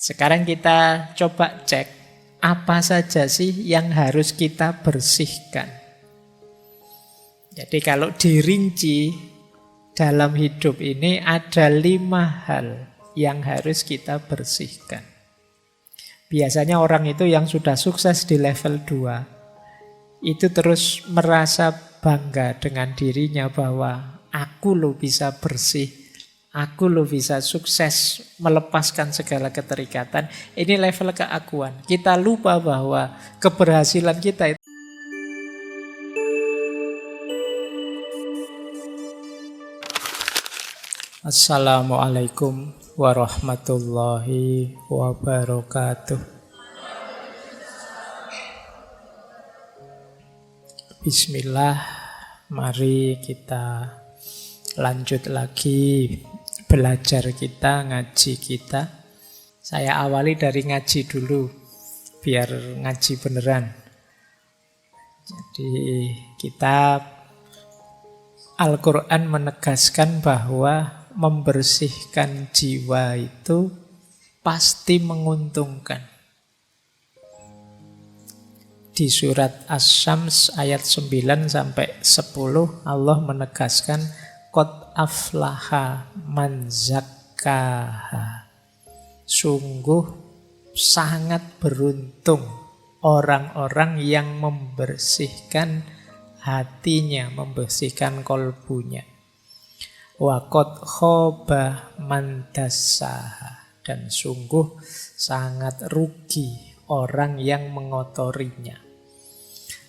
Sekarang kita coba cek apa saja sih yang harus kita bersihkan. Jadi kalau dirinci dalam hidup ini ada 5 hal yang harus kita bersihkan. Biasanya orang itu yang sudah sukses di level 2 itu terus merasa bangga dengan dirinya bahwa aku loh bisa bersih, aku loh bisa sukses melepaskan segala keterikatan. Ini level keakuan. Kita lupa bahwa keberhasilan kita itu Assalamualaikum warahmatullahi wabarakatuh. Bismillah, mari kita lanjut lagi belajar kita, ngaji kita. Saya awali dari ngaji dulu, biar ngaji beneran. Jadi kitab Al-Quran menegaskan bahwa membersihkan jiwa itu pasti menguntungkan. Di surat Asy-Syams ayat 9-10 Allah menegaskan qad aflaha man zakkaha. Sungguh sangat beruntung orang-orang yang membersihkan hatinya, membersihkan kolbunya. Wa qad khaba man dassaha. Dan sungguh sangat rugi orang yang mengotorinya.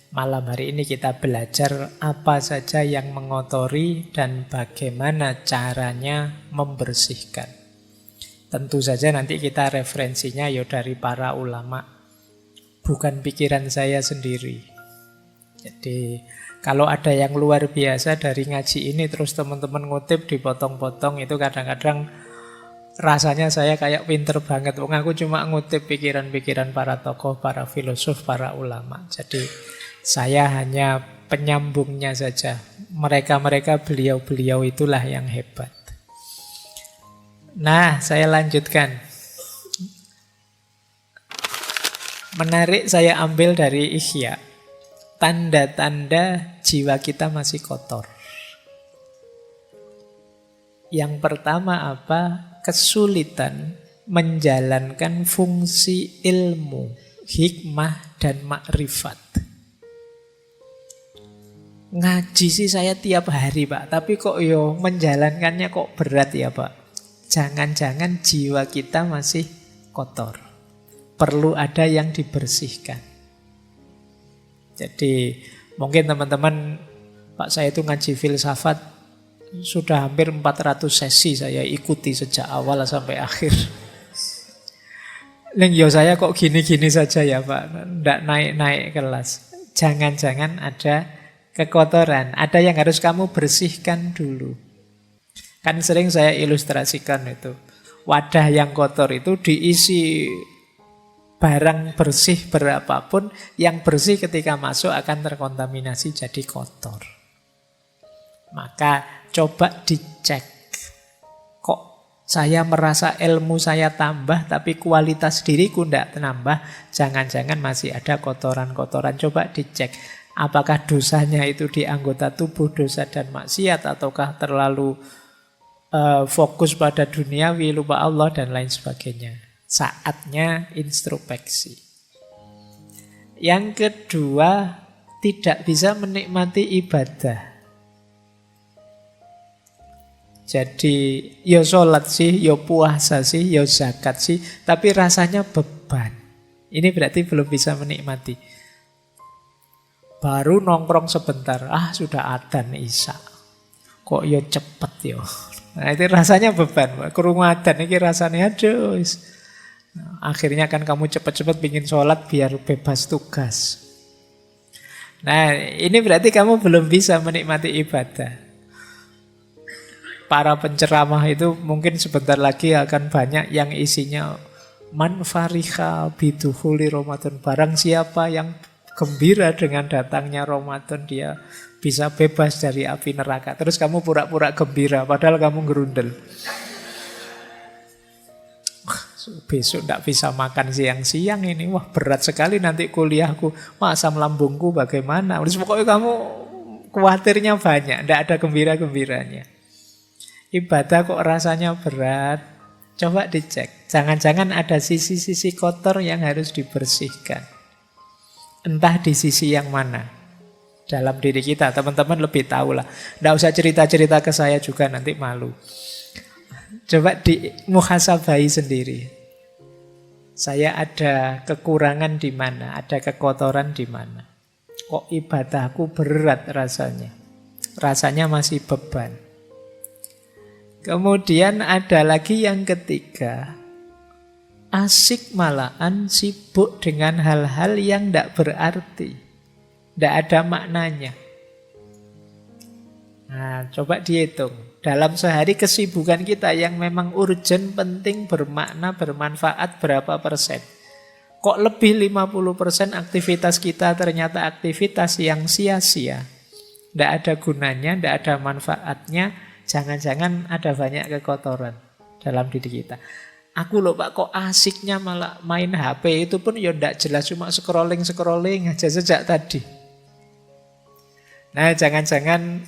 Malam hari ini kita belajar apa saja yang mengotori dan bagaimana caranya membersihkan. Tentu saja nanti kita referensinya ya dari para ulama, bukan pikiran saya sendiri. Jadi kalau ada yang luar biasa dari ngaji ini terus teman-teman ngutip dipotong-potong, itu kadang-kadang rasanya saya kayak pinter banget. Wong aku cuma ngutip pikiran-pikiran para tokoh, para filosof, para ulama. Jadi saya hanya penyambungnya saja. Mereka-mereka, beliau-beliau itulah yang hebat. Nah, saya lanjutkan. Menarik saya ambil dari Ihya. Tanda-tanda jiwa kita masih kotor. Yang pertama apa? Kesulitan menjalankan fungsi ilmu, hikmah, dan makrifat. Ngaji sih saya tiap hari Pak, tapi kok menjalankannya kok berat ya Pak. Jangan-jangan jiwa kita masih kotor. Perlu ada yang dibersihkan. Jadi mungkin teman-teman, Pak saya itu ngaji filsafat sudah hampir 400 sesi saya ikuti sejak awal sampai akhir. Saya kok gini-gini saja ya Pak, nggak naik-naik kelas. Jangan-jangan ada kekotoran, ada yang harus kamu bersihkan dulu. Kan sering saya ilustrasikan itu, wadah yang kotor itu diisi barang bersih berapapun, yang bersih ketika masuk akan terkontaminasi jadi kotor. Maka coba dicek. Kok saya merasa ilmu saya tambah tapi kualitas diriku tidak nambah? Jangan-jangan masih ada kotoran-kotoran. Coba dicek. Apakah dosanya itu di anggota tubuh, dosa dan maksiat, ataukah terlalu fokus pada duniawi, lupa Allah dan lain sebagainya. Saatnya introspeksi. Yang kedua, tidak bisa menikmati ibadah. Jadi ya sholat sih, ya puasa sih, ya zakat sih, tapi rasanya beban. Ini berarti belum bisa menikmati. Baru nongkrong sebentar, sudah adzan isya. Kok ya cepet ya. Nah itu rasanya beban. Krungu adzan ini rasanya aduh. Akhirnya kan kamu cepat-cepat ingin sholat biar bebas tugas. Nah ini berarti kamu belum bisa menikmati ibadah. Para penceramah itu mungkin sebentar lagi akan banyak yang isinya man fariha bidukhuli Ramadan. Barang siapa yang gembira dengan datangnya Ramadan, dia bisa bebas dari api neraka. Terus kamu pura-pura gembira padahal kamu gerundel. besok tidak bisa makan siang-siang ini. Wah berat sekali nanti kuliahku. Asam lambungku bagaimana? Pokoknya kamu khawatirnya banyak, tidak ada gembira-gembiranya. Ibadah kok rasanya berat. Coba dicek. Jangan-jangan ada sisi-sisi kotor yang harus dibersihkan. Entah di sisi yang mana. Dalam diri kita, teman-teman lebih tahu lah. Tidak usah cerita-cerita ke saya juga, nanti malu. Coba dimuhasabai sendiri. Saya ada kekurangan di mana, ada kekotoran di mana. Kok ibadahku berat rasanya. Rasanya masih beban. Kemudian ada lagi yang ketiga. Asik malahan sibuk dengan hal-hal yang tidak berarti. Tidak ada maknanya. Nah, coba dihitung. Dalam sehari kesibukan kita yang memang urgent, penting, bermakna, bermanfaat berapa persen? Kok lebih 50% aktivitas kita ternyata aktivitas yang sia-sia. Tidak ada gunanya, tidak ada manfaatnya. Jangan-jangan ada banyak kekotoran dalam diri kita. Aku loh Pak, kok asiknya malah main HP, itu pun ya tidak jelas, cuma scrolling aja sejak tadi. Nah, jangan-jangan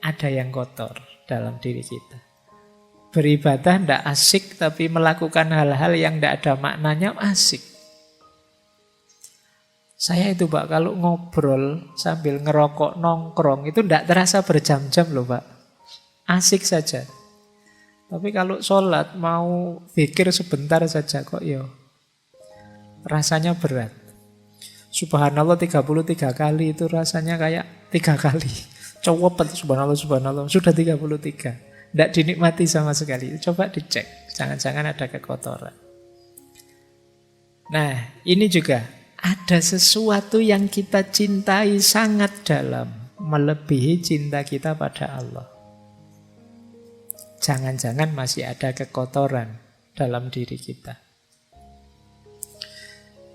ada yang kotor dalam diri kita. Beribadah tidak asik, tapi melakukan hal-hal yang tidak ada maknanya asik. Saya itu Pak, kalau ngobrol sambil ngerokok nongkrong, itu tidak terasa berjam-jam loh Pak. Asik saja. Tapi kalau sholat mau pikir sebentar saja kok ya rasanya berat. Subhanallah 33 kali itu rasanya kayak 3 kali. Cowopet subhanallah, subhanallah. Sudah 33. Tidak dinikmati sama sekali. Coba dicek. Jangan-jangan ada kekotoran. Nah, ini juga. Ada sesuatu yang kita cintai sangat dalam. Melebihi cinta kita pada Allah. Jangan-jangan masih ada kekotoran dalam diri kita.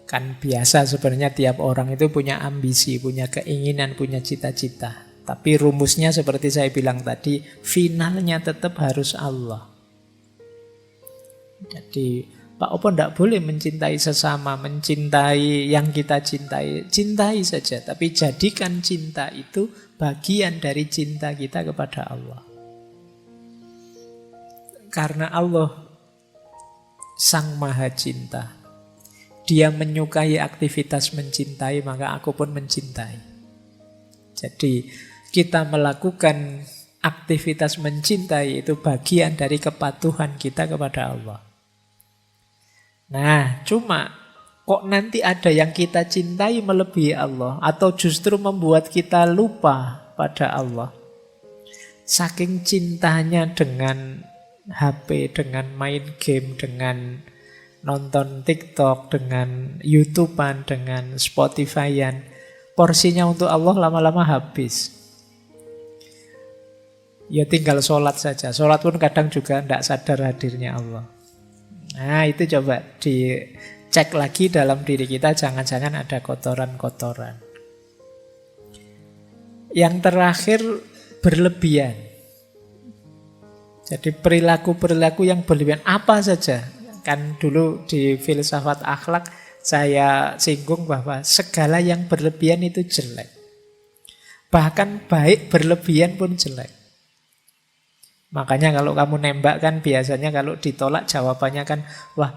Kan biasa sebenarnya tiap orang itu punya ambisi, punya keinginan, punya cita-cita. Tapi rumusnya seperti saya bilang tadi, finalnya tetap harus Allah. Jadi Pak Opo tidak boleh mencintai sesama, mencintai yang kita cintai. Cintai saja, tapi jadikan cinta itu bagian dari cinta kita kepada Allah. Karena Allah Sang Maha Cinta. Dia menyukai aktivitas mencintai, maka aku pun mencintai. Jadi kita melakukan aktivitas mencintai itu bagian dari kepatuhan kita kepada Allah. Nah, cuma kok nanti ada yang kita cintai melebihi Allah atau justru membuat kita lupa pada Allah. Saking cintanya dengan HP, dengan main game, dengan nonton TikTok, dengan YouTubean, dengan Spotify-an, porsinya untuk Allah lama-lama habis. Ya tinggal sholat saja. Sholat pun kadang juga tidak sadar hadirnya Allah. Nah itu coba dicek lagi dalam diri kita, jangan-jangan ada kotoran-kotoran. Yang terakhir, berlebihan. Jadi perilaku-perilaku yang berlebihan apa saja. Kan dulu di filsafat akhlak saya singgung bahwa segala yang berlebihan itu jelek. Bahkan baik berlebihan pun jelek. Makanya kalau kamu nembak kan biasanya kalau ditolak jawabannya kan, wah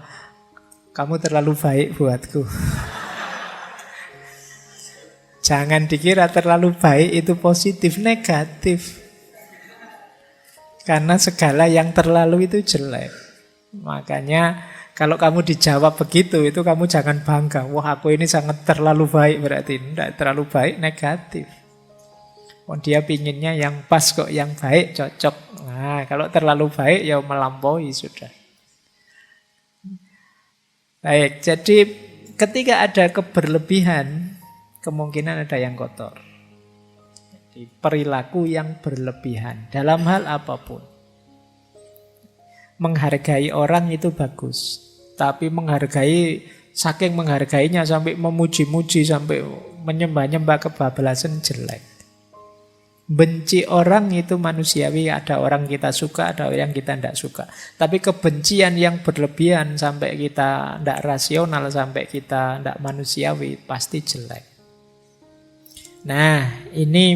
kamu terlalu baik buatku. Jangan dikira terlalu baik itu positif, negatif. Karena segala yang terlalu itu jelek. Makanya kalau kamu dijawab begitu, itu kamu jangan bangga. Wah aku ini sangat terlalu baik, berarti tidak terlalu baik, negatif. Oh, dia pinginnya yang pas kok, yang baik, cocok. Nah kalau terlalu baik ya melampaui sudah. Baik, jadi ketika ada keberlebihan, kemungkinan ada yang kotor. Jadi perilaku yang berlebihan dalam hal apapun. Menghargai orang itu bagus, tapi saking menghargainya sampai memuji-muji, sampai menyembah-nyembah kebablasan jelek. Benci orang itu manusiawi, ada orang kita suka, ada orang kita tidak suka. Tapi kebencian yang berlebihan sampai kita tidak rasional, sampai kita tidak manusiawi, pasti jelek. Nah, ini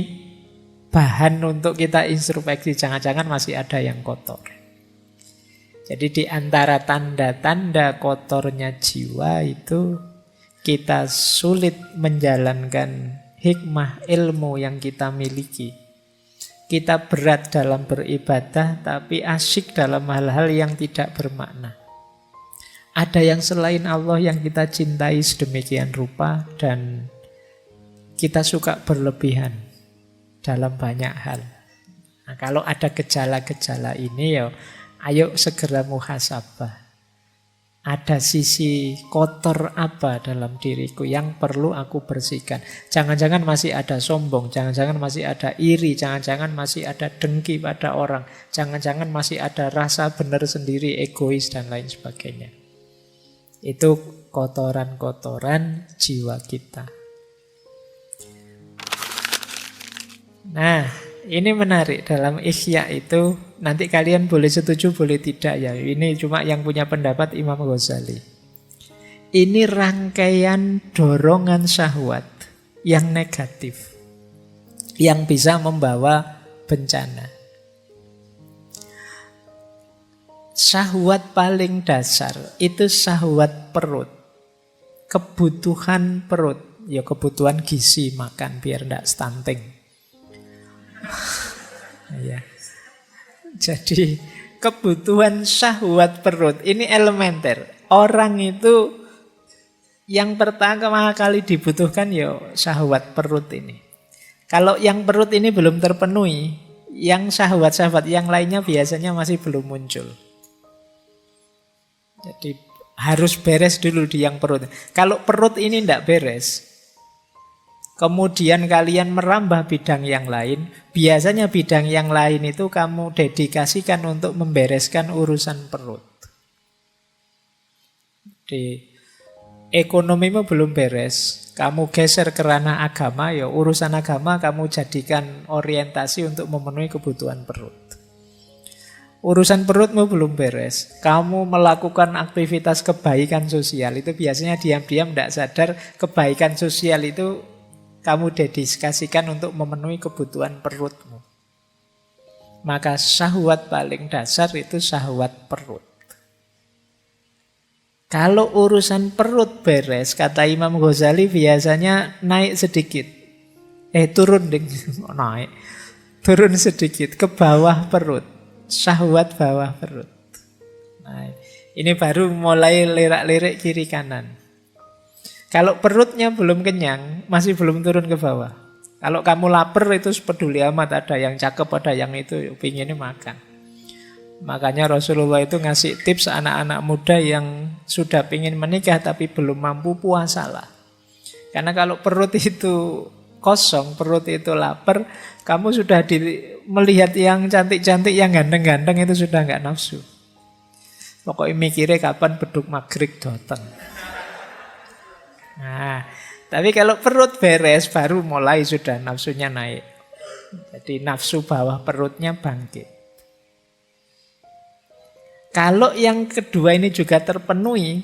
bahan untuk kita introspeksi, jangan-jangan masih ada yang kotor. Jadi di antara tanda-tanda kotornya jiwa itu kita sulit menjalankan hikmah ilmu yang kita miliki. Kita berat dalam beribadah, tapi asyik dalam hal-hal yang tidak bermakna. Ada yang selain Allah yang kita cintai sedemikian rupa, dan kita suka berlebihan dalam banyak hal. Nah, kalau ada gejala-gejala ini, ya ayo segera muhasabah. Ada sisi kotor apa dalam diriku yang perlu aku bersihkan. Jangan-jangan masih ada sombong, jangan-jangan masih ada iri, jangan-jangan masih ada dengki pada orang, jangan-jangan masih ada rasa benar sendiri, egois, dan lain sebagainya. Itu kotoran-kotoran jiwa kita. Nah, ini menarik dalam Ihya itu, nanti kalian boleh setuju, boleh tidak ya. Ini cuma yang punya pendapat Imam Ghazali. Ini rangkaian dorongan syahwat yang negatif, yang bisa membawa bencana. Syahwat paling dasar itu syahwat perut. Kebutuhan perut, ya kebutuhan gizi, makan biar tidak stunting. Ya. Jadi kebutuhan syahwat perut ini elementer. Orang itu yang pertama kali dibutuhkan ya syahwat perut ini. Kalau yang perut ini belum terpenuhi, yang syahwat-syahwat yang lainnya biasanya masih belum muncul. Jadi harus beres dulu di yang perut. Kalau perut ini tidak beres, kemudian kalian merambah bidang yang lain, biasanya bidang yang lain itu kamu dedikasikan untuk membereskan urusan perut. Di ekonomimu belum beres, kamu geser ke ranah agama, ya urusan agama kamu jadikan orientasi untuk memenuhi kebutuhan perut. Urusan perutmu belum beres, kamu melakukan aktivitas kebaikan sosial, itu biasanya diam-diam tidak sadar kebaikan sosial itu kamu dedikasikan untuk memenuhi kebutuhan perutmu. Maka syahwat paling dasar itu syahwat perut. Kalau urusan perut beres, kata Imam Ghazali biasanya naik sedikit. Turun ding, naik. Turun sedikit ke bawah perut. Syahwat bawah perut. Nah, ini baru mulai lirak-lirik kiri kanan. Kalau perutnya belum kenyang, masih belum turun ke bawah. Kalau kamu lapar itu peduli amat, ada yang cakep, ada yang itu pinginnya makan. Makanya Rasulullah itu ngasih tips anak-anak muda yang sudah pingin menikah tapi belum mampu, puasalah. Karena kalau perut itu kosong, perut itu lapar, kamu sudah melihat yang cantik-cantik, yang ganteng-ganteng itu sudah nggak nafsu. Pokoknya mikirnya kapan beduk maghrib datang. Nah, tapi kalau perut beres baru mulai sudah nafsunya naik. Jadi nafsu bawah perutnya bangkit. Kalau yang kedua ini juga terpenuhi,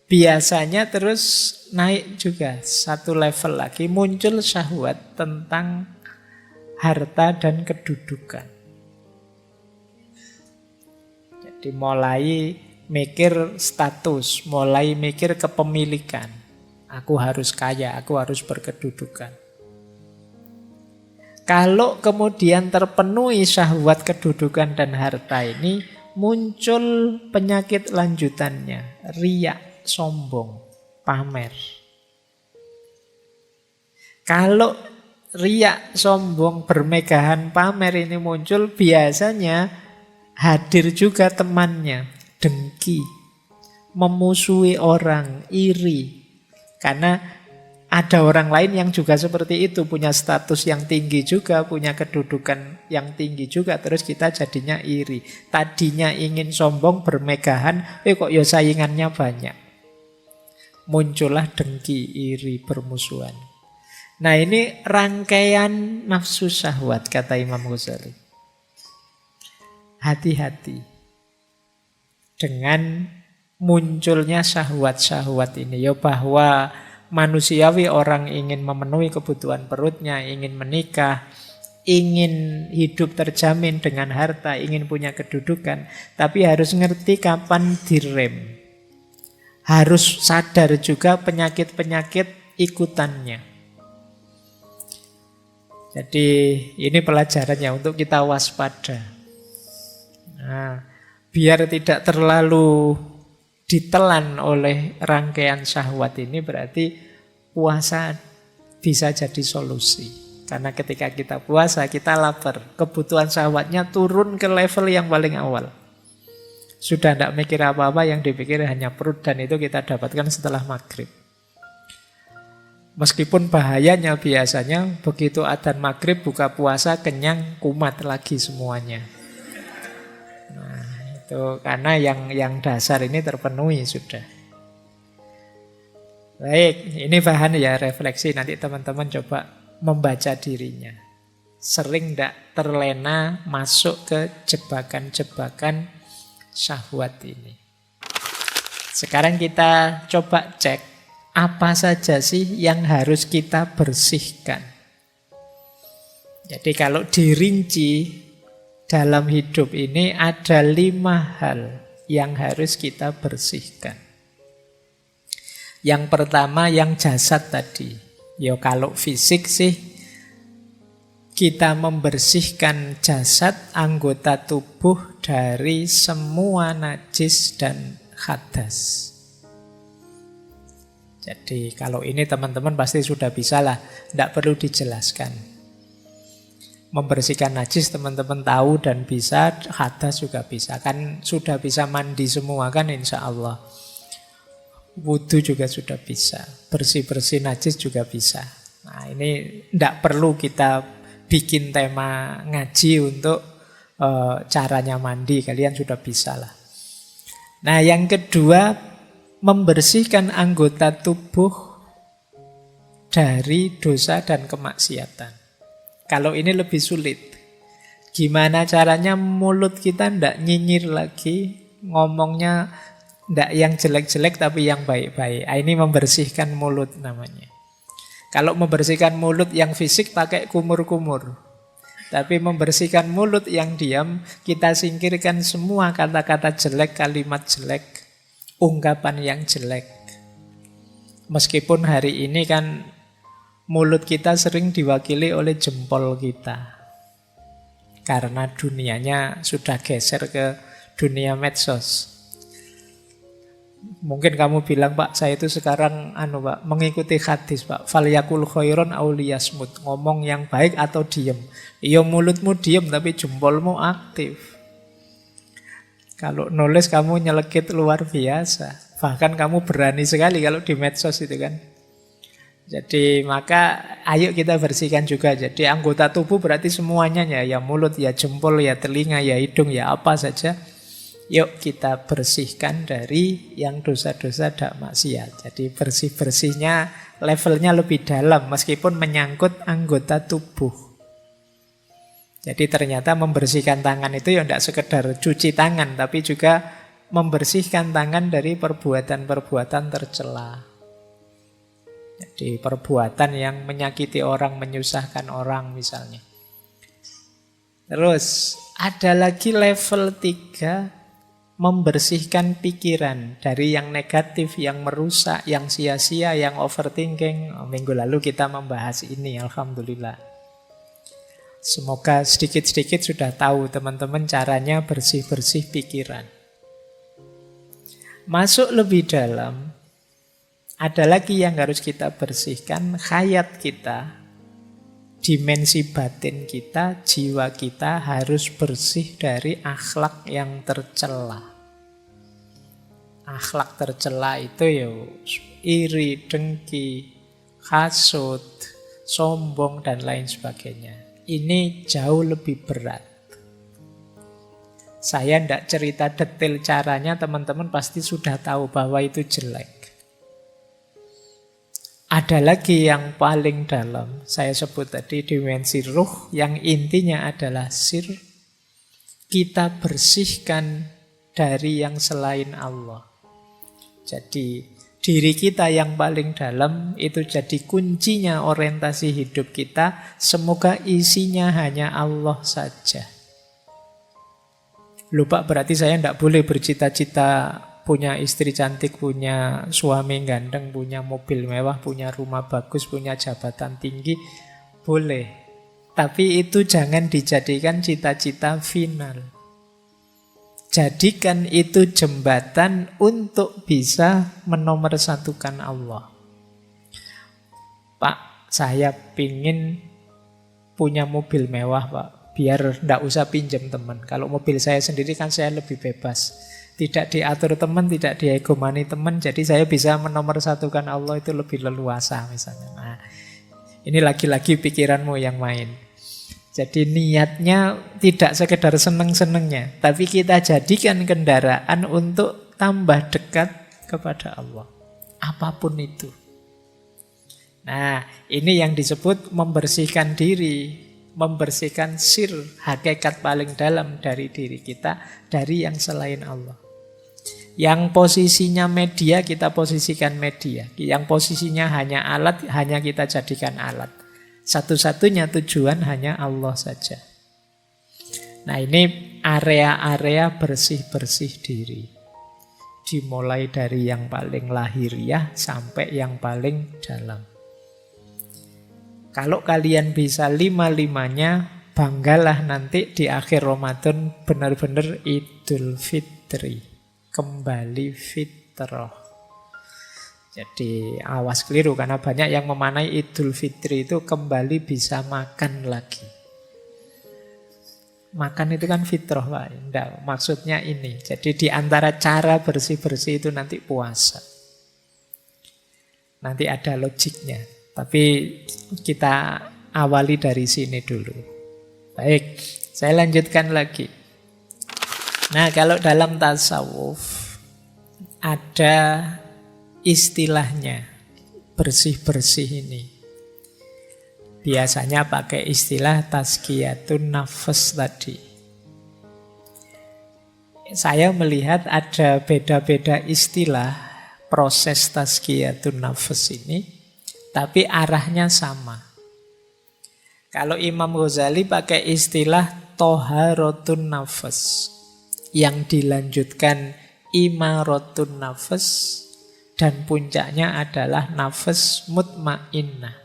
biasanya terus naik juga satu level lagi, muncul syahwat tentang harta dan kedudukan. Jadi mulai mikir status, mulai mikir kepemilikan. Aku harus kaya, aku harus berkedudukan. Kalau kemudian terpenuhi syahwat kedudukan dan harta ini, muncul penyakit lanjutannya, riya, sombong, pamer. Kalau riya, sombong, bermegahan, pamer ini muncul, biasanya hadir juga temannya. Dengki, memusuhi orang, iri. Karena ada orang lain yang juga seperti itu, punya status yang tinggi juga, punya kedudukan yang tinggi juga, terus kita jadinya iri. Tadinya ingin sombong, bermegahan, kok ya saingannya banyak. Muncullah dengki, iri, permusuhan. Nah ini rangkaian nafsu syahwat kata Imam Ghazali. Hati-hati dengan munculnya syahwat-syahwat ini. Ya bahwa manusiawi orang ingin memenuhi kebutuhan perutnya, ingin menikah, ingin hidup terjamin dengan harta, ingin punya kedudukan. Tapi harus ngerti kapan direm. Harus sadar juga penyakit-penyakit ikutannya. Jadi ini pelajarannya untuk kita waspada. Nah, biar tidak terlalu ditelan oleh rangkaian syahwat ini, berarti puasa bisa jadi solusi. Karena ketika kita puasa, kita lapar. Kebutuhan syahwatnya turun ke level yang paling awal. Sudah tidak mikir apa-apa, yang dipikir hanya perut, dan itu kita dapatkan setelah maghrib. Meskipun bahayanya biasanya begitu adzan maghrib buka puasa kenyang kumat lagi semuanya. Nah itu karena yang dasar ini terpenuhi sudah. Baik, ini bahan ya refleksi. Nanti teman-teman coba membaca dirinya. Sering tidak terlena masuk ke jebakan-jebakan syahwat ini. Sekarang kita coba cek apa saja sih yang harus kita bersihkan. Jadi kalau dirinci dalam hidup ini ada 5 hal yang harus kita bersihkan. Yang pertama yang jasad tadi. Ya kalau fisik sih kita membersihkan jasad, anggota tubuh dari semua najis dan hadas. Jadi kalau ini teman-teman pasti sudah bisa lah, tidak perlu dijelaskan. Membersihkan najis teman-teman tahu dan bisa, hadas juga bisa. Kan sudah bisa mandi semua kan insya Allah. Wudhu juga sudah bisa, bersih-bersih najis juga bisa. Nah ini tidak perlu kita bikin tema ngaji untuk caranya mandi, kalian sudah bisa lah. Nah yang kedua, membersihkan anggota tubuh dari dosa dan kemaksiatan. Kalau ini lebih sulit. Gimana caranya mulut kita tidak nyinyir lagi, ngomongnya tidak yang jelek-jelek tapi yang baik-baik. Ini membersihkan mulut namanya. Kalau membersihkan mulut yang fisik pakai kumur-kumur. Tapi membersihkan mulut yang diam, kita singkirkan semua kata-kata jelek, kalimat jelek, ungkapan yang jelek. Meskipun hari ini kan mulut kita sering diwakili oleh jempol kita. Karena dunianya sudah geser ke dunia medsos. Mungkin kamu bilang, Pak, saya itu sekarang Pak, mengikuti hadis, Pak. Falyakul khairon aw liyasmut. Ngomong yang baik atau diem. Iya mulutmu diem tapi jempolmu aktif. Kalau nulis kamu nyelekit luar biasa. Bahkan kamu berani sekali kalau di medsos itu kan. Jadi maka ayo kita bersihkan juga. Jadi anggota tubuh berarti semuanya ya mulut, ya jempol, ya telinga, ya hidung, ya apa saja. Yuk kita bersihkan dari yang dosa-dosa dan maksiat. Jadi bersih-bersihnya levelnya lebih dalam meskipun menyangkut anggota tubuh. Jadi ternyata membersihkan tangan itu ya tidak sekedar cuci tangan, tapi juga membersihkan tangan dari perbuatan-perbuatan tercela. Jadi perbuatan yang menyakiti orang, menyusahkan orang misalnya. Terus ada lagi level 3, membersihkan pikiran dari yang negatif, yang merusak, yang sia-sia, yang overthinking. Minggu lalu kita membahas ini, alhamdulillah. Semoga sedikit-sedikit sudah tahu teman-teman caranya bersih-bersih pikiran. Masuk lebih dalam, ada lagi yang harus kita bersihkan, khayat kita, dimensi batin kita, jiwa kita harus bersih dari akhlak yang tercela. Akhlak tercela itu ya iri, dengki, hasut, sombong, dan lain sebagainya. Ini jauh lebih berat. Saya tidak cerita detail caranya, teman-teman pasti sudah tahu bahwa itu jelek. Ada Ada lagi yang paling dalam, saya sebut tadi dimensi ruh, yang intinya adalah sir. Kita bersihkan dari yang selain Allah. Jadi diri kita yang paling dalam itu jadi kuncinya orientasi hidup kita. Semoga isinya hanya Allah saja. Lupa berarti saya tidak boleh bercita-cita punya istri cantik, punya suami ganteng, punya mobil mewah, punya rumah bagus, punya jabatan tinggi. Boleh. Tapi itu jangan dijadikan cita-cita final. Jadikan itu jembatan untuk bisa menomorsatukan Allah. Pak, saya pingin punya mobil mewah, Pak. Biar tidak usah pinjam teman. Kalau mobil saya sendiri kan saya lebih bebas. Tidak diatur teman, tidak diegomani teman. Jadi saya bisa menomorsatukan Allah itu lebih leluasa misalnya. Nah, ini lagi-lagi pikiranmu yang main. Jadi niatnya tidak sekedar seneng-senengnya, tapi kita jadikan kendaraan untuk tambah dekat kepada Allah. Apapun itu. Nah, ini yang disebut membersihkan diri. Membersihkan sir, hakikat paling dalam dari diri kita, dari yang selain Allah. Yang posisinya media, kita posisikan media. Yang posisinya hanya alat, hanya kita jadikan alat. Satu-satunya tujuan hanya Allah saja. Nah, ini area-area bersih-bersih diri. Dimulai dari yang paling lahiriah sampai yang paling dalam. Kalau kalian bisa lima-limanya, banggalah nanti di akhir Ramadan benar-benar Idul Fitri. Kembali fitrah. Jadi awas keliru, karena banyak yang memaknai Idul Fitri itu kembali bisa makan lagi. Makan itu kan fitrah, Pak. Enggak, maksudnya ini. Jadi di antara cara bersih-bersih itu nanti puasa. Nanti ada logiknya. Tapi kita awali dari sini dulu. Baik, saya lanjutkan lagi. Nah, kalau dalam tasawuf ada istilahnya bersih-bersih ini. Biasanya pakai istilah tazkiyatun nafs tadi. Saya melihat ada beda-beda istilah proses tazkiyatun nafs ini, tapi arahnya sama. Kalau Imam Ghazali pakai istilah toharatun nafs, yang dilanjutkan imaratun nafs, dan puncaknya adalah nafs mutmainnah.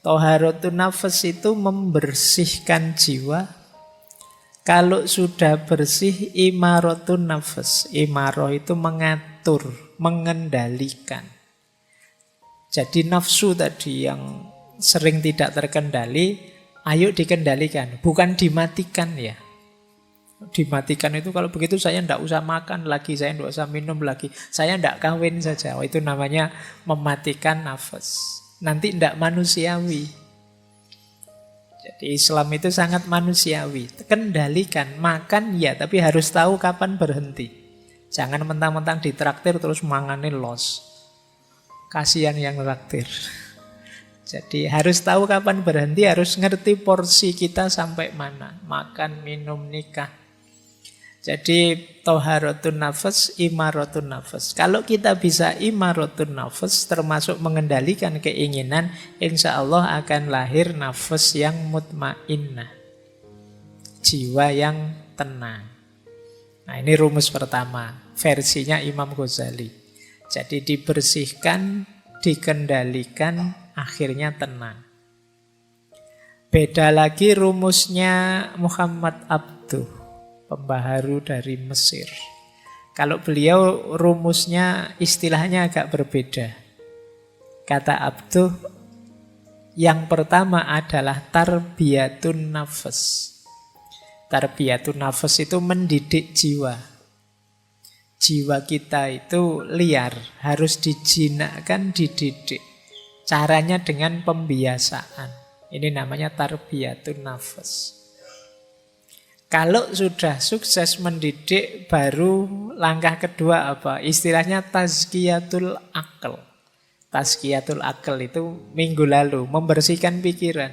Toharatun nafs itu membersihkan jiwa. Kalau sudah bersih, imaratun nafs. Imarah itu mengatur, mengendalikan. Jadi nafsu tadi yang sering tidak terkendali, ayo dikendalikan, bukan dimatikan ya. Dimatikan itu kalau begitu saya tidak usah makan lagi, saya tidak usah minum lagi, saya tidak kawin saja. Oh, itu namanya mematikan nafas. Nanti tidak manusiawi. Jadi Islam itu sangat manusiawi. Kendalikan, makan ya, tapi harus tahu kapan berhenti. Jangan mentang-mentang ditraktir terus manganin los. Kasihan yang traktir. Jadi harus tahu kapan berhenti, harus ngerti porsi kita sampai mana. Makan, minum, nikah. Jadi toharatun nafas, imaratun nafas. Kalau kita bisa imaratun nafas, termasuk mengendalikan keinginan, insya Allah akan lahir nafas yang mutmainnah. Jiwa yang tenang. Nah, ini rumus pertama, versinya Imam Ghazali. Jadi dibersihkan, dikendalikan, akhirnya tenang. Beda lagi rumusnya Muhammad Abduh, pembaharu dari Mesir. Kalau beliau rumusnya istilahnya agak berbeda. Kata Abduh, yang pertama adalah tarbiyatun nafas. Tarbiyatun nafas itu mendidik jiwa. Jiwa kita itu liar, harus dijinakkan, dididik. Caranya dengan pembiasaan. Ini namanya tarbiyatun nafas. Kalau sudah sukses mendidik, baru langkah kedua apa? Istilahnya tazkiyatul akal. Tazkiyatul akal itu minggu lalu, membersihkan pikiran.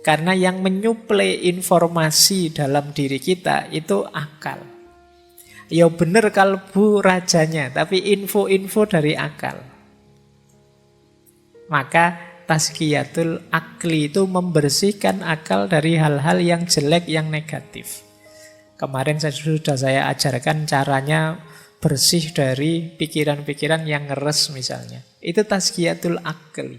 Karena yang menyuplai informasi dalam diri kita itu akal. Ya bener kalbu rajanya, tapi info-info dari akal. Maka tazkiyatul akli itu membersihkan akal dari hal-hal yang jelek, yang negatif. Kemarin sudah saya ajarkan caranya bersih dari pikiran-pikiran yang ngeres misalnya. Itu tazkiyatul akli.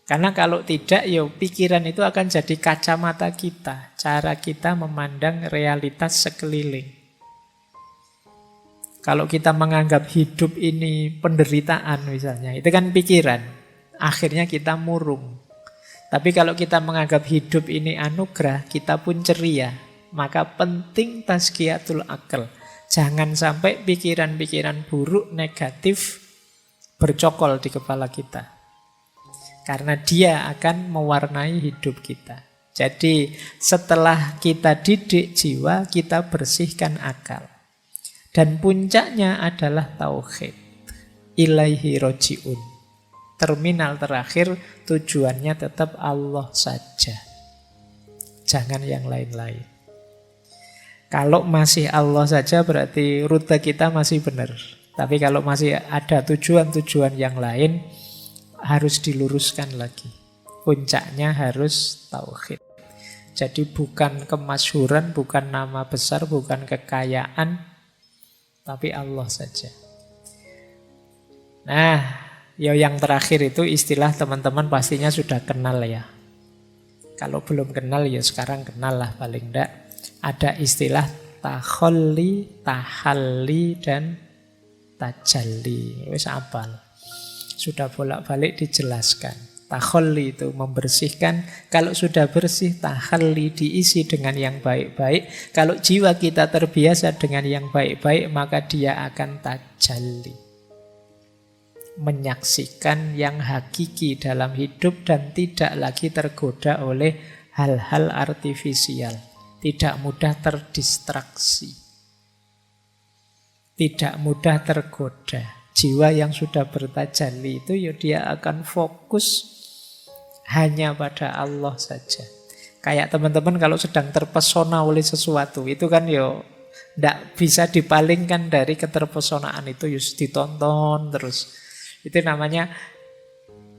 Karena kalau tidak, ya pikiran itu akan jadi kacamata kita. Cara kita memandang realitas sekeliling. Kalau kita menganggap hidup ini penderitaan misalnya, itu kan pikiran. Akhirnya kita murung. Tapi kalau kita menganggap hidup ini anugerah, kita pun ceria. Maka penting tazkiyatul akal. Jangan sampai pikiran-pikiran buruk, negatif bercokol di kepala kita. Karena dia akan mewarnai hidup kita. Jadi setelah kita didik jiwa, kita bersihkan akal. Dan puncaknya adalah tauhid. Ilaihi roji'un. Terminal terakhir tujuannya tetap Allah saja. Jangan yang lain-lain. Kalau masih Allah saja berarti rute kita masih benar. Tapi kalau masih ada tujuan-tujuan yang lain, harus diluruskan lagi. Puncaknya harus tauhid. Jadi bukan kemasyhuran, bukan nama besar, bukan kekayaan, tapi Allah saja. Nah, ya yang terakhir itu istilah teman-teman pastinya sudah kenal ya. Kalau belum kenal ya sekarang kenal lah paling enggak. Ada istilah takholli, tahalli, dan tajalli. Wis apal. Sudah bolak-balik dijelaskan. Takholli itu membersihkan. Kalau sudah bersih, tahalli diisi dengan yang baik-baik. Kalau jiwa kita terbiasa dengan yang baik-baik, maka dia akan tajalli. Menyaksikan yang hakiki dalam hidup dan tidak lagi tergoda oleh hal-hal artifisial. Tidak mudah terdistraksi. Tidak mudah tergoda. Jiwa yang sudah bertajalli itu ya dia akan fokus hanya pada Allah saja. Kayak teman-teman kalau sedang terpesona oleh sesuatu, itu kan ya tidak bisa dipalingkan dari keterpesonaan itu, just ditonton terus. Itu namanya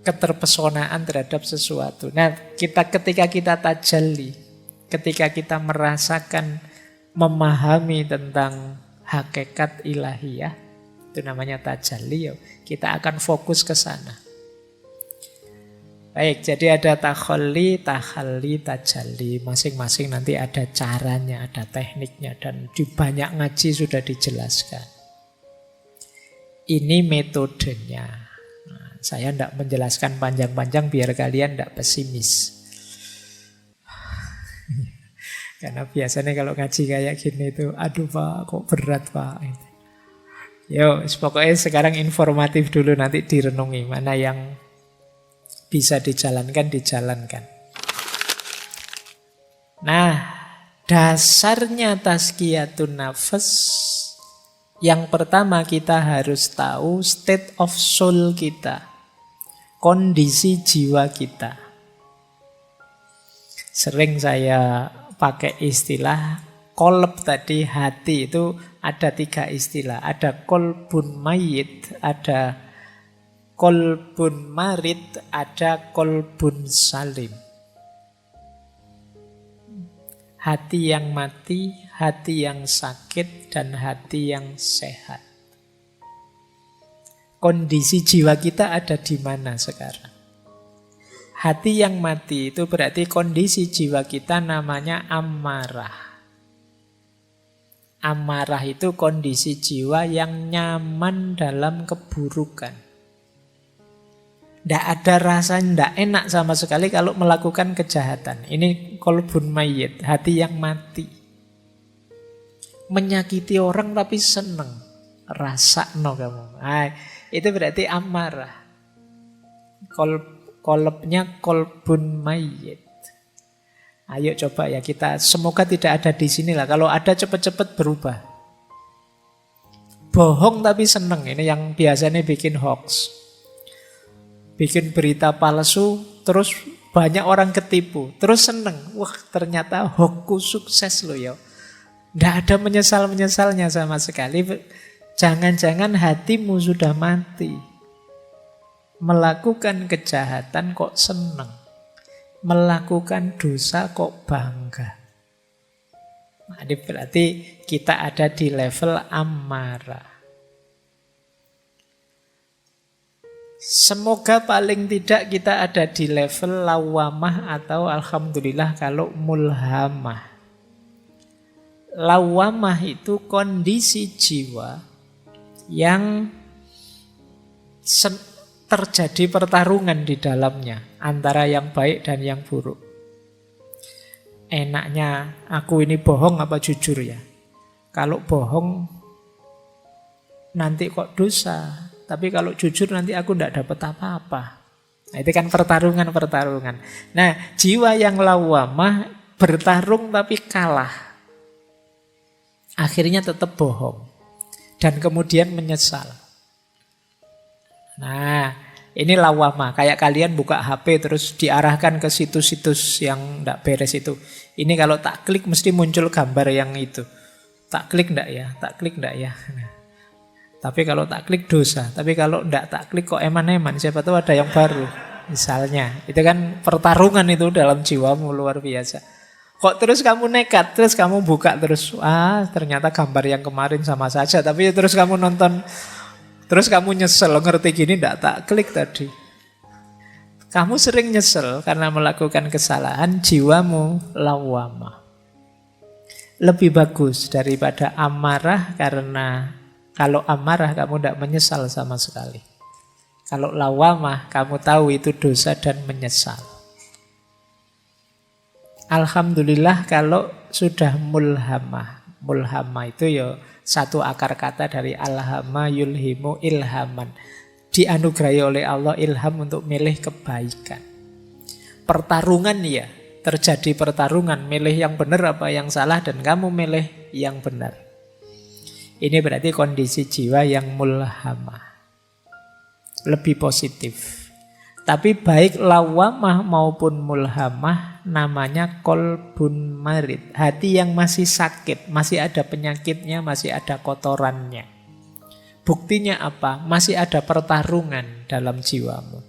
keterpesonaan terhadap sesuatu. Nah, ketika kita tajalli, ketika kita merasakan, memahami tentang hakikat ilahiyah, itu namanya tajalli, kita akan fokus ke sana. Baik, jadi ada takholli, tahalli, tajalli. Masing-masing nanti ada caranya, ada tekniknya, dan di banyak ngaji sudah dijelaskan. Ini metodenya. Nah, saya tidak menjelaskan panjang-panjang biar kalian tidak pesimis. Karena biasanya kalau ngaji kayak gini itu, aduh Pak, kok berat Pak. Yo, pokoknya sekarang informatif dulu, nanti direnungi mana yang bisa dijalankan, dijalankan. Nah, dasarnya tazkiyatun nafas, yang pertama kita harus tahu state of soul kita, kondisi jiwa kita. Sering saya pakai istilah kolb tadi, hati itu ada 3 istilah. Ada kolbun mayit, ada kolbun marid, ada kolbun salim. Hati yang mati, hati yang sakit, dan hati yang sehat. Kondisi jiwa kita ada di mana sekarang? Hati yang mati itu berarti kondisi jiwa kita namanya amarah. Amarah itu kondisi jiwa yang nyaman dalam keburukan. Tidak ada rasa tidak enak sama sekali kalau melakukan kejahatan. Ini kolbun mayit, hati yang mati. Menyakiti orang tapi seneng. Rasakno kamu. Nah, itu berarti amarah. Kolbnya kolbun mayit. Ayo coba ya kita, semoga tidak ada di sini lah. Kalau ada cepat-cepat berubah. Bohong tapi seneng, ini yang biasanya bikin hoax. bikin berita palsu, terus banyak orang ketipu, terus seneng. Wah, ternyata hoaxku sukses loh ya. Tidak ada menyesal-menyesalnya sama sekali. Jangan-jangan hatimu sudah mati. Melakukan kejahatan kok seneng. Melakukan dosa kok bangga. Nah, ini berarti kita ada di level amarah. Semoga paling tidak kita ada di level lawamah atau alhamdulillah kalau mulhamah. Lawamah itu kondisi jiwa yang terjadi pertarungan di dalamnya antara yang baik dan yang buruk. Enaknya aku ini bohong apa jujur ya? Kalau bohong nanti kok dosa. Tapi kalau jujur nanti aku tidak dapat apa-apa. Nah, itu kan pertarungan-pertarungan. Nah, jiwa yang lawamah bertarung tapi kalah. Akhirnya tetap bohong. Dan kemudian menyesal. Nah, ini lawamah. Kayak kalian buka HP terus diarahkan ke situs-situs yang tidak beres itu. Ini kalau tak klik mesti muncul gambar yang itu. Tak klik enggak ya? Tak klik enggak ya? Nah. Tapi kalau tak klik dosa. Tapi kalau enggak tak klik kok eman-eman. Siapa tahu ada yang baru. Misalnya. Itu kan pertarungan itu dalam jiwamu luar biasa. Kok terus kamu nekat. Terus kamu buka terus. Wah, ternyata gambar yang kemarin sama saja. Tapi terus kamu nonton. Terus kamu nyesel. Ngerti gini enggak tak klik tadi. Kamu sering nyesel karena melakukan kesalahan. Jiwamu lawamah. Lebih bagus daripada amarah karena kalau amarah kamu tidak menyesal sama sekali. Kalau lawamah kamu tahu itu dosa dan menyesal. Alhamdulillah kalau sudah mulhamah. Mulhamah itu ya satu akar kata dari alhama yulhimu ilhaman. Dianugerahi oleh Allah ilham untuk milih kebaikan. Pertarungan ya, terjadi pertarungan milih yang benar apa yang salah dan kamu milih yang benar. Ini berarti kondisi jiwa yang mulhamah. Lebih positif. Tapi baik lawamah maupun mulhamah namanya kolbun marid. Hati yang masih sakit, masih ada penyakitnya, masih ada kotorannya. Buktinya apa? Masih ada pertarungan dalam jiwamu.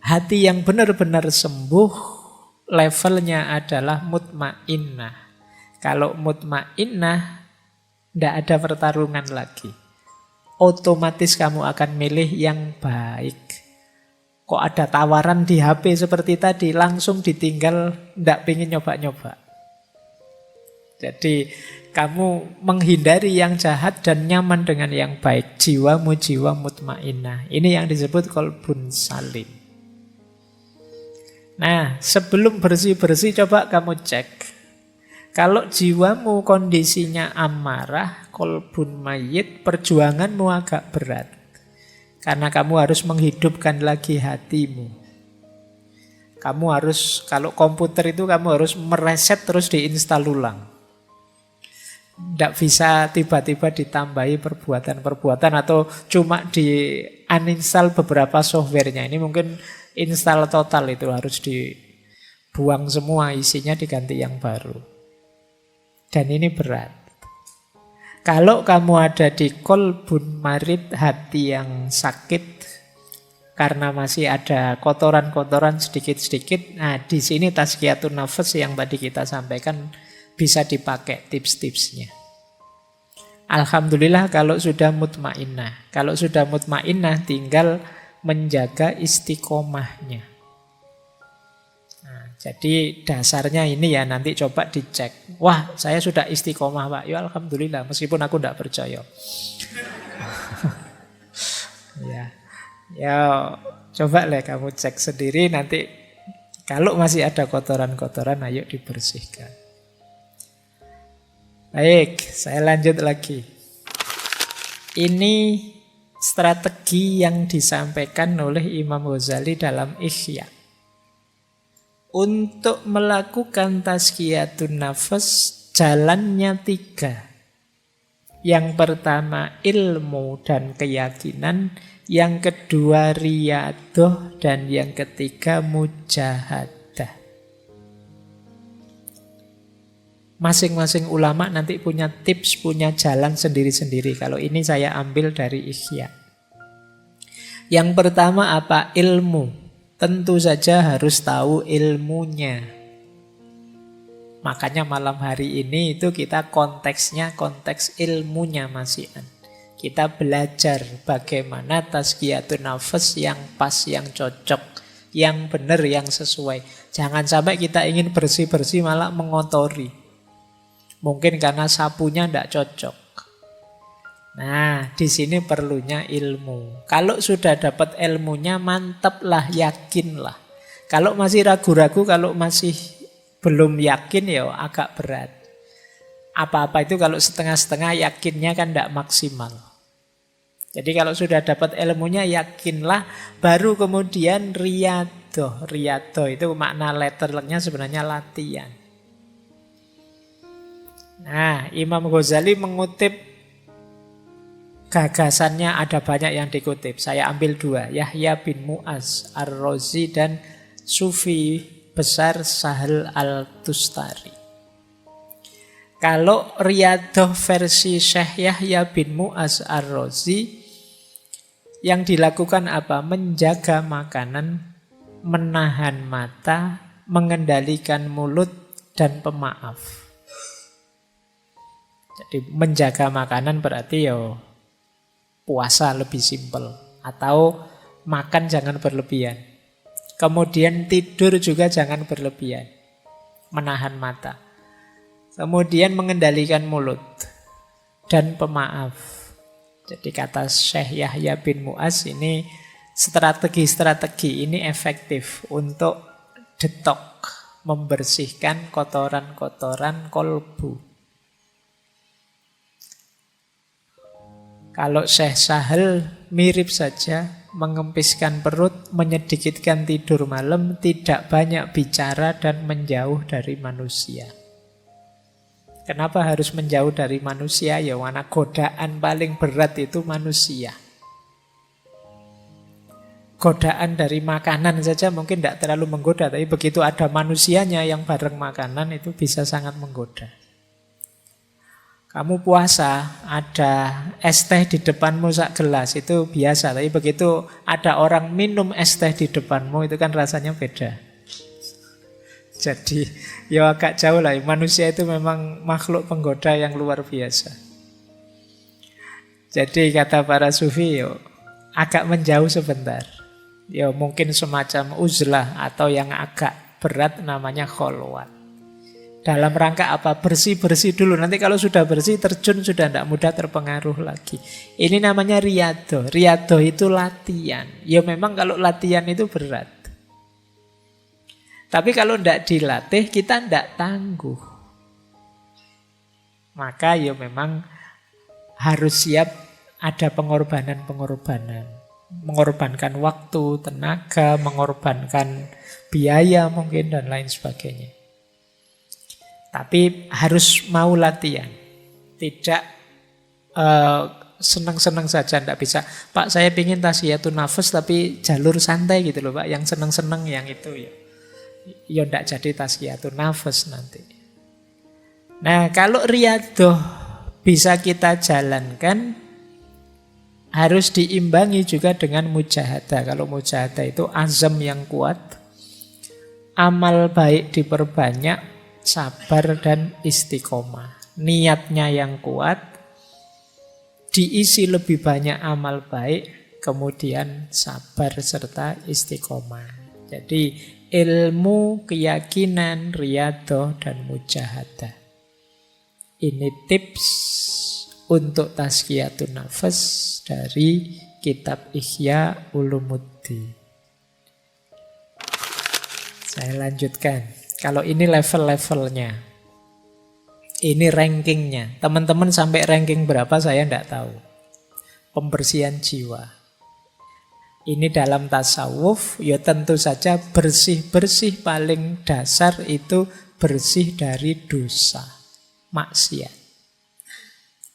Hati yang benar-benar sembuh, levelnya adalah mutmainnah. Kalau mutmainnah, tidak ada pertarungan lagi. Otomatis kamu akan milih yang baik. Kok ada tawaran di HP seperti tadi, langsung ditinggal, tidak pengen nyoba-nyoba. Jadi kamu menghindari yang jahat dan nyaman dengan yang baik. Jiwamu jiwa mutmainnah. Ini yang disebut kolbun salim. Nah, sebelum bersih-bersih coba kamu cek. Kalau jiwamu kondisinya amarah, kolbun mayit, perjuanganmu agak berat. Karena kamu harus menghidupkan lagi hatimu. Kamu harus, kalau komputer itu kamu harus mereset terus diinstal ulang. Tidak bisa tiba-tiba ditambahi perbuatan-perbuatan atau cuma di uninstall beberapa softwarenya. Ini mungkin install total itu harus dibuang semua, isinya diganti yang baru. Dan ini berat. Kalau kamu ada di kolbun marid, hati yang sakit karena masih ada kotoran-kotoran sedikit-sedikit, nah di sini tazkiyatun nafas yang tadi kita sampaikan bisa dipakai tips-tipsnya. Alhamdulillah kalau sudah mutmainnah. Kalau sudah mutmainnah tinggal menjaga istiqomahnya. Jadi dasarnya ini ya nanti coba dicek. Wah, saya sudah istiqomah Pak. Ya alhamdulillah meskipun aku tidak percaya. Ya coba lah kamu cek sendiri nanti. Kalau masih ada kotoran-kotoran ayo dibersihkan. Baik, saya lanjut lagi. Ini strategi yang disampaikan oleh Imam Ghazali dalam Ihya. Untuk melakukan tazkiyatun nafas jalannya 3. Yang pertama ilmu dan keyakinan, yang kedua riyadoh, dan yang ketiga mujahadah. Masing-masing ulama nanti punya tips, punya jalan sendiri-sendiri. Kalau ini saya ambil dari Ihya. Yang pertama apa? Ilmu. Tentu saja harus tahu ilmunya. Makanya malam hari ini itu kita konteksnya konteks ilmunya Mas Ian. Kita belajar bagaimana tazkiyatun nafas yang pas, yang cocok, yang benar, yang sesuai. Jangan sampai kita ingin bersih-bersih malah mengotori. Mungkin karena sapunya tidak cocok. Nah, di sini perlunya ilmu. Kalau sudah dapat ilmunya, mantaplah, yakinlah. Kalau masih ragu-ragu, kalau masih belum yakin, ya agak berat. Apa-apa itu kalau setengah-setengah, yakinnya kan tidak maksimal. Jadi kalau sudah dapat ilmunya, yakinlah, baru kemudian riyadoh. Riyadoh itu makna letternya sebenarnya latihan. Nah, Imam Ghazali mengutip gagasannya, ada banyak yang dikutip. Saya ambil dua, Yahya bin Mu'az Ar-Razi dan Sufi besar Sahal Al-Tustari. Kalau riyadoh versi Syekh Yahya bin Mu'az Ar-Razi, yang dilakukan apa? Menjaga makanan, menahan mata, mengendalikan mulut, dan pemaaf. Jadi menjaga makanan berarti puasa lebih simpel. Atau makan jangan berlebihan. Kemudian tidur juga jangan berlebihan. Menahan mata. Kemudian mengendalikan mulut. Dan pemaaf. Jadi kata Syekh Yahya bin Mu'az ini, strategi-strategi ini efektif untuk detok, membersihkan kotoran-kotoran kolbu. Kalau Syekh Sahal mirip saja, mengempiskan perut, menyedikitkan tidur malam, tidak banyak bicara dan menjauh dari manusia. Kenapa harus menjauh dari manusia? Ya karena godaan paling berat itu manusia. Godaan dari makanan saja mungkin tidak terlalu menggoda, tapi begitu ada manusianya yang bareng makanan itu bisa sangat menggoda. Kamu puasa, ada es teh di depanmu sak gelas, itu biasa. Tapi begitu ada orang minum es teh di depanmu, itu kan rasanya beda. Jadi, ya agak jauh lah. Manusia itu memang makhluk penggoda yang luar biasa. Jadi kata para sufi, agak menjauh sebentar. Ya mungkin semacam uzlah atau yang agak berat namanya kholwat. Dalam rangka apa? Bersih-bersih dulu. Nanti kalau sudah bersih, terjun sudah tidak mudah terpengaruh lagi. Ini namanya riyadoh. Riyadoh itu latihan. Ya memang kalau latihan itu berat. Tapi kalau tidak dilatih, kita tidak tangguh. Maka ya memang harus siap ada pengorbanan-pengorbanan. Mengorbankan waktu, tenaga, mengorbankan biaya mungkin dan lain sebagainya. Tapi harus mau latihan. Tidak senang-senang saja, tidak bisa. Pak, saya ingin tazkiyatun nafas tapi jalur santai gitu loh Pak. Yang senang-senang yang itu ya. Ya tidak jadi tazkiyatun nafas nanti. Nah kalau riyadoh bisa kita jalankan, harus diimbangi juga dengan mujahadah. Kalau mujahadah itu azam yang kuat, amal baik diperbanyak, sabar dan istiqomah. Niatnya yang kuat, diisi lebih banyak amal baik, kemudian sabar serta istiqomah. Jadi ilmu, keyakinan, riyadoh, dan mujahadah. Ini tips untuk tazkiyatun nafas dari kitab Ihya Ulumuddin. Saya lanjutkan. Kalau ini level-levelnya, ini rankingnya. Teman-teman sampai ranking berapa saya tidak tahu. Pembersihan jiwa. Ini dalam tasawuf, ya tentu saja bersih-bersih paling dasar itu bersih dari dosa, maksiat.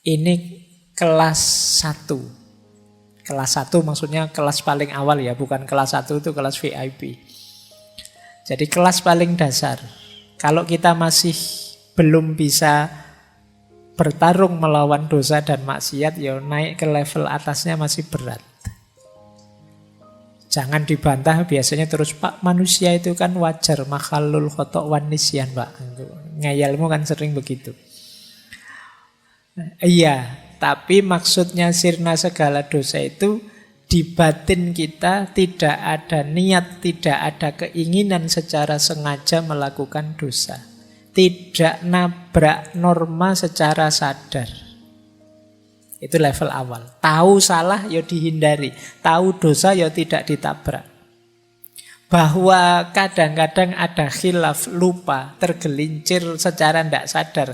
Ini kelas 1. Kelas 1 maksudnya kelas paling awal ya, bukan kelas 1 itu kelas VIP. Jadi kelas paling dasar. Kalau kita masih belum bisa bertarung melawan dosa dan maksiat, ya naik ke level atasnya masih berat. Jangan dibantah biasanya terus, Pak, manusia itu kan wajar, makhlul khotok wan nisyan, Pak. Ngayalmu kan sering begitu. Iya, tapi maksudnya sirna segala dosa itu di batin kita tidak ada niat, tidak ada keinginan secara sengaja melakukan dosa. Tidak nabrak norma secara sadar. Itu level awal. Tahu salah ya dihindari, tahu dosa ya tidak ditabrak. Bahwa kadang-kadang ada khilaf, lupa, tergelincir secara tidak sadar.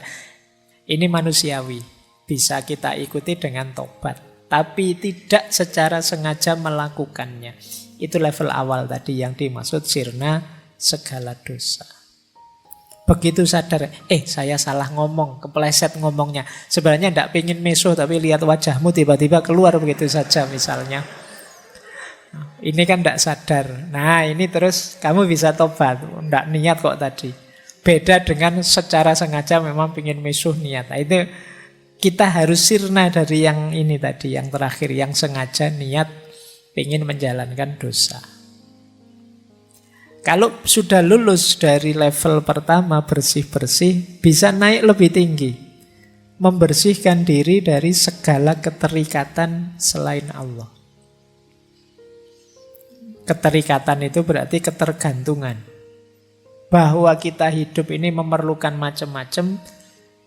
Ini manusiawi, bisa kita ikuti dengan tobat. Tapi tidak secara sengaja melakukannya. Itu level awal tadi yang dimaksud sirna segala dosa. Begitu sadar, saya salah ngomong, kepleset ngomongnya. Sebenarnya tidak pengen mesuh, tapi lihat wajahmu tiba-tiba keluar begitu saja misalnya. Ini kan tidak sadar. Nah ini terus kamu bisa tobat, tidak niat kok tadi. Beda dengan secara sengaja memang pengen mesuh niat. Nah, itu kita harus sirna dari yang ini tadi, yang terakhir, yang sengaja niat pengen menjalankan dosa. Kalau sudah lulus dari level pertama bersih-bersih, bisa naik lebih tinggi. Membersihkan diri dari segala keterikatan selain Allah. Keterikatan itu berarti ketergantungan. Bahwa kita hidup ini memerlukan macam-macam,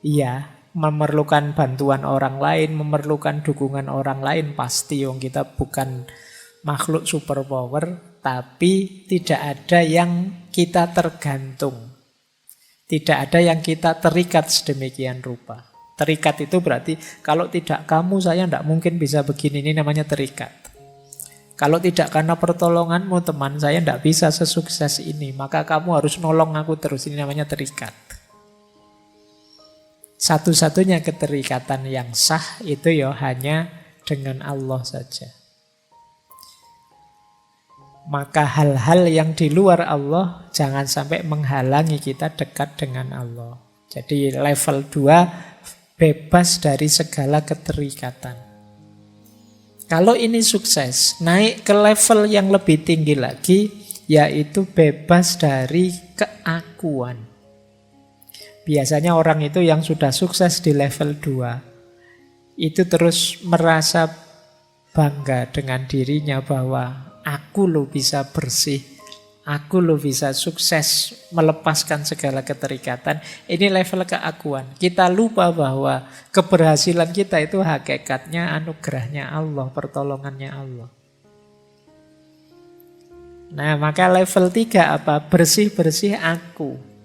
iya, memerlukan bantuan orang lain, memerlukan dukungan orang lain, pasti yang kita bukan makhluk superpower, tapi tidak ada yang kita tergantung. Tidak ada yang kita terikat sedemikian rupa. Terikat itu berarti kalau tidak kamu saya tidak mungkin bisa begini, ini namanya terikat. Kalau tidak karena pertolonganmu teman saya tidak bisa sesukses ini, maka kamu harus nolong aku terus, ini namanya terikat. Satu-satunya keterikatan yang sah itu ya hanya dengan Allah saja. Maka hal-hal yang di luar Allah jangan sampai menghalangi kita dekat dengan Allah. Jadi level 2 bebas dari segala keterikatan. Kalau ini sukses, naik ke level yang lebih tinggi lagi, yaitu bebas dari keakuan. Biasanya orang itu yang sudah sukses di level 2, itu terus merasa bangga dengan dirinya bahwa aku loh bisa bersih, aku loh bisa sukses melepaskan segala keterikatan. Ini level keakuan. Kita lupa bahwa keberhasilan kita itu hakikatnya anugerahnya Allah, pertolongannya Allah. Nah, maka level 3 apa? Bersih-bersih aku.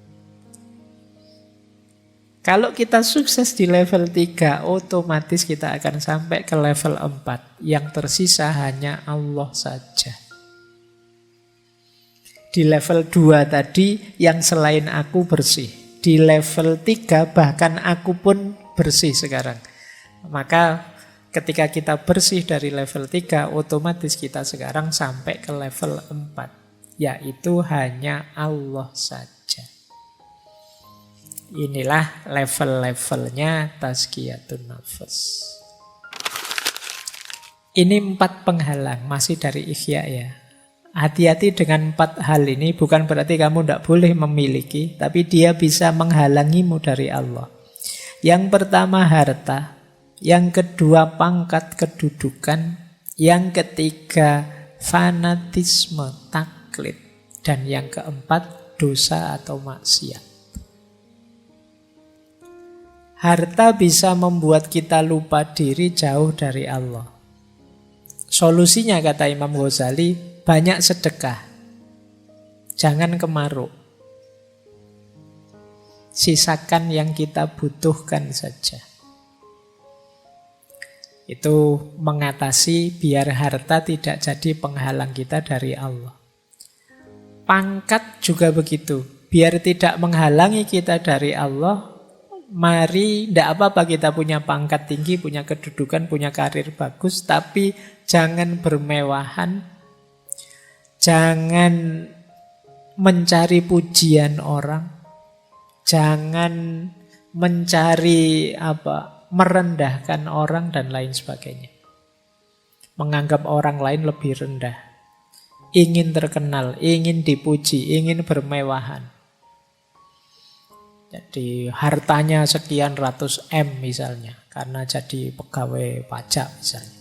Kalau kita sukses di level 3, otomatis kita akan sampai ke level 4. Yang tersisa hanya Allah saja. Di level 2 tadi, yang selain aku bersih. Di level 3, bahkan aku pun bersih sekarang. Maka ketika kita bersih dari level 3, otomatis kita sekarang sampai ke level 4. Yaitu hanya Allah saja. Inilah level-levelnya tazkiyatun nafas. Ini 4 penghalang, masih dari Ihya ya. Hati-hati dengan 4 hal ini, bukan berarti kamu tidak boleh memiliki, tapi dia bisa menghalangimu dari Allah. Yang pertama harta, yang kedua pangkat kedudukan, yang ketiga fanatisme, taklid, dan yang keempat dosa atau maksiat. Harta bisa membuat kita lupa diri jauh dari Allah. Solusinya kata Imam Ghazali, banyak sedekah. Jangan kemaruk. Sisakan yang kita butuhkan saja. Itu mengatasi biar harta tidak jadi penghalang kita dari Allah. Pangkat juga begitu. Biar tidak menghalangi kita dari Allah, Mari, tidak apa-apa kita punya pangkat tinggi, punya kedudukan, punya karir bagus, tapi jangan bermewahan, jangan mencari pujian orang, jangan mencari merendahkan orang dan lain sebagainya. Menganggap orang lain lebih rendah. Ingin terkenal, ingin dipuji, ingin bermewahan. Jadi hartanya sekian ratus M misalnya, karena jadi pegawai pajak misalnya.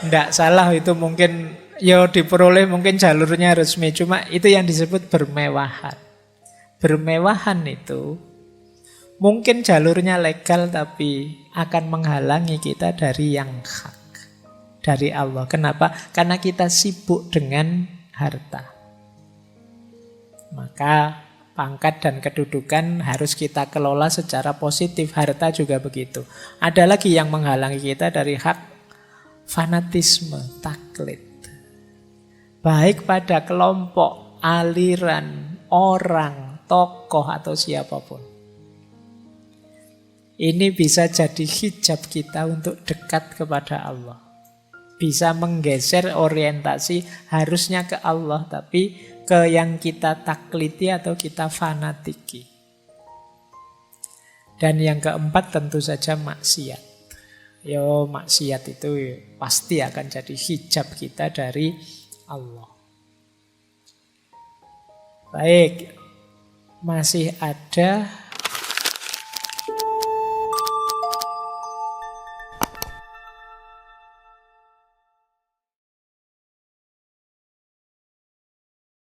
Tidak salah itu, mungkin ya diperoleh, mungkin jalurnya resmi, cuma itu yang disebut bermewahan. Bermewahan itu mungkin jalurnya legal tapi akan menghalangi kita dari yang hak, dari Allah. Kenapa? Karena kita sibuk dengan harta. Maka pangkat dan kedudukan harus kita kelola secara positif. Harta juga begitu. Ada lagi yang menghalangi kita dari hak, fanatisme, taklid. Baik pada kelompok, aliran, orang, tokoh atau siapapun. Ini bisa jadi hijab kita untuk dekat kepada Allah. Bisa menggeser orientasi harusnya ke Allah, tapi ke yang kita takliti atau kita fanatiki. Dan yang keempat tentu saja maksiat. Maksiat itu pasti akan jadi hijab kita dari Allah. Baik, masih ada